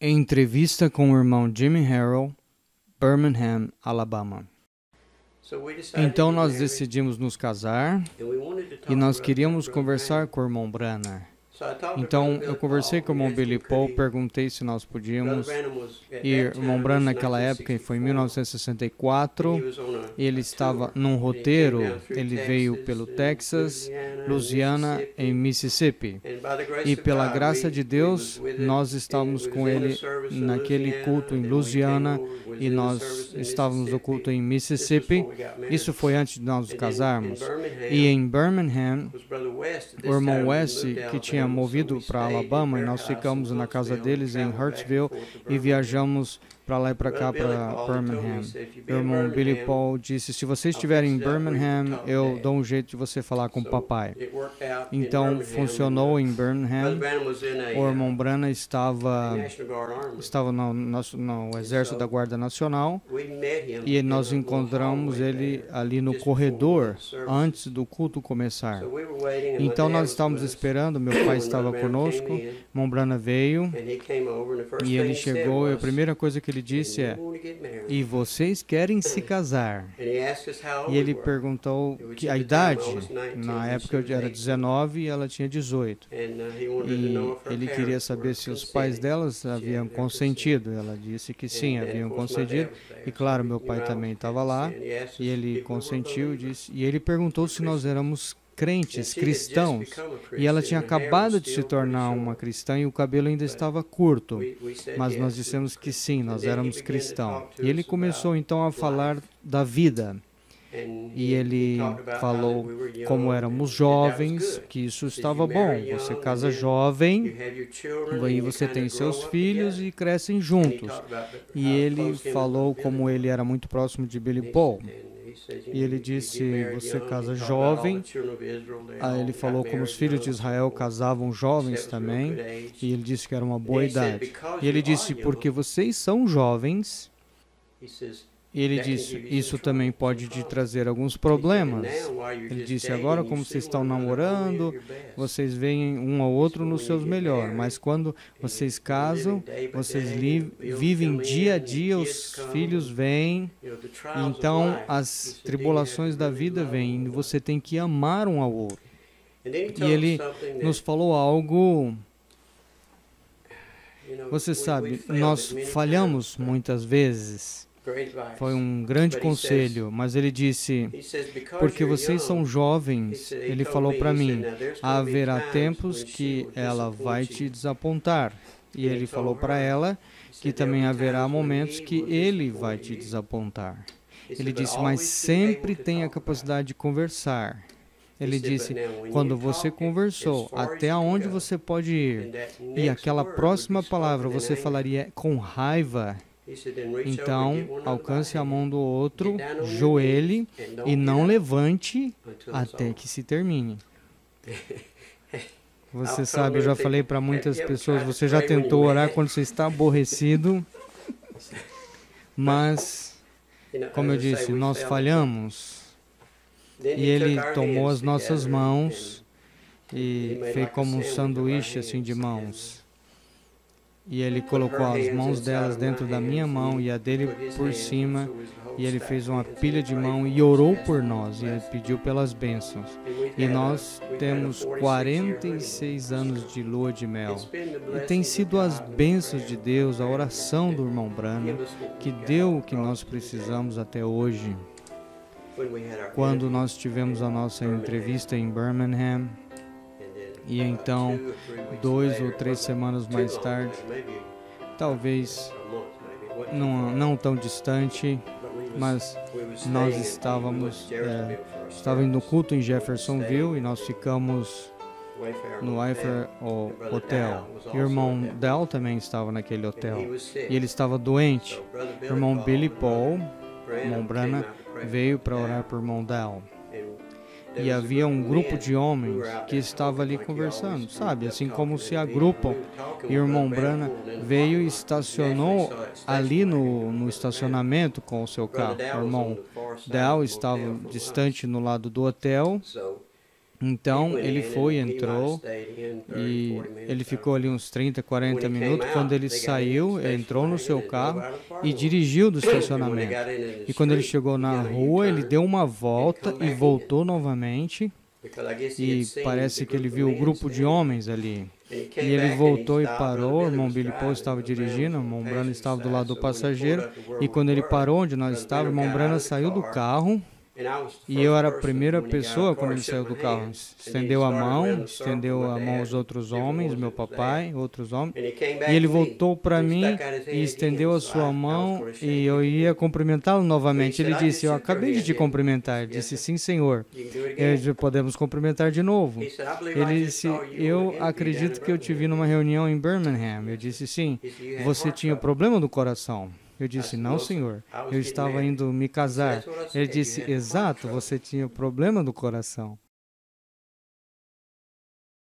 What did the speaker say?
Entrevista com o irmão Jimmy Harrell, Birmingham, Alabama. Então nós decidimos nos casar e nós queríamos conversar com o irmão Branham. Então eu conversei com o irmão Billy Paul, perguntei se nós podíamos ir. O irmão Branham naquela época, foi em 1964, ele estava num roteiro, ele veio pelo Texas, Louisiana e Mississippi. E pela graça de Deus, nós estávamos com ele naquele culto em Louisiana e nós estávamos no culto em Mississippi. Isso foi antes de nós nos casarmos. E em Birmingham, o irmão West, que tinha movido para Alabama, e nós ficamos na casa deles em Hurtsville e viajamos para lá e para cá, para Birmingham. O irmão Billy Paul disse, se você estiver em Birmingham, eu dou um jeito de você falar com o papai. Então, funcionou em Birmingham. O irmão Branham estava no Exército da Guarda Nacional e nós encontramos ele ali no corredor antes do culto começar. Então, nós estávamos esperando, meu pai estava conosco, o irmão Branham veio e ele chegou e a primeira coisa que ele disse é, e vocês querem se casar? E ele perguntou que a idade, na época eu era 19 e ela tinha 18. E ele queria saber se os pais delas haviam consentido. Ela disse que sim, haviam concedido. E claro, meu pai também estava lá e ele consentiu. E ele perguntou se nós éramos crentes, cristãos, e ela tinha acabado de se tornar uma cristã e o cabelo ainda estava curto, mas nós dissemos que sim, nós éramos cristãos. E ele começou então a falar da vida, e ele falou como éramos jovens, que isso estava bom, você casa jovem, aí você tem seus filhos e crescem juntos. E ele falou como ele era muito próximo de Billy Paul. E ele disse, você casa jovem. Aí ele falou como os filhos de Israel casavam jovens também. E ele disse que era uma boa idade. E ele disse, porque vocês são jovens. E ele disse, isso também pode te trazer alguns problemas. Ele disse, agora como vocês estão namorando, vocês veem um ao outro nos seus melhores. Mas quando vocês casam, vocês vivem dia a dia, os filhos vêm. Então as tribulações da vida vêm e você tem que amar um ao outro. E ele nos falou algo... Você sabe, nós falhamos muitas vezes. Foi um grande conselho, mas ele disse, porque vocês são jovens, ele falou para mim, haverá tempos que ela vai te desapontar. E ele falou para ela que também haverá momentos que ele vai te desapontar. Ele disse, mas sempre tenha a capacidade de conversar. Ele disse, quando você conversou, até onde você pode ir, e aquela próxima palavra você falaria com raiva, então, alcance a mão do outro, joelhe e não levante até que se termine. Você sabe, eu já falei para muitas pessoas, você já tentou orar quando você está aborrecido, mas, como eu disse, nós falhamos. E ele tomou as nossas mãos e fez como um sanduíche assim de mãos. E ele colocou as mãos delas dentro da minha mão e a dele por cima. E ele fez uma pilha de mão e orou por nós. E ele pediu pelas bênçãos. E nós temos 46 anos de lua de mel. E tem sido as bênçãos de Deus, a oração do irmão Branham, que deu o que nós precisamos até hoje. Quando nós tivemos a nossa entrevista em Birmingham, e então, 2 ou 3 semanas mais tarde, talvez não tão distante, mas nós estávamos no culto em Jeffersonville e nós ficamos no Wayfair Hotel. E o irmão Dell também estava naquele hotel. E ele estava doente. O irmão Billy Paul, irmão Branham, veio para orar por irmão Dell. E havia um grupo de homens que estava ali conversando, sabe? Assim como se agrupam. E o irmão Branham veio e estacionou ali no estacionamento com o seu carro. O irmão Dell estava distante no lado do hotel. Então, ele foi, entrou, e ele ficou ali uns 30, 40 minutos. Quando ele saiu, ele entrou no seu carro e dirigiu do estacionamento. E quando ele chegou na rua, ele deu uma volta e voltou novamente. E parece que ele viu o grupo de homens ali. E ele voltou e parou. O irmão Billy Paul estava dirigindo, o irmão Branham estava do lado do passageiro. E quando ele parou onde nós estávamos, o irmão Branham saiu do carro. E eu era a primeira pessoa quando ele saiu do carro. Estendeu a mão aos outros homens, meu papai, outros homens. E ele voltou para mim e estendeu a sua mão e eu ia cumprimentá-lo novamente. Ele disse, eu acabei de te cumprimentar. Ele disse, sim, senhor. Podemos cumprimentar de novo. Ele disse, eu acredito que eu te vi numa reunião em Birmingham. Eu disse, sim. Você tinha problema do coração? Eu disse, não, senhor, eu estava indo me casar. Ele disse, exato, você tinha problema do coração.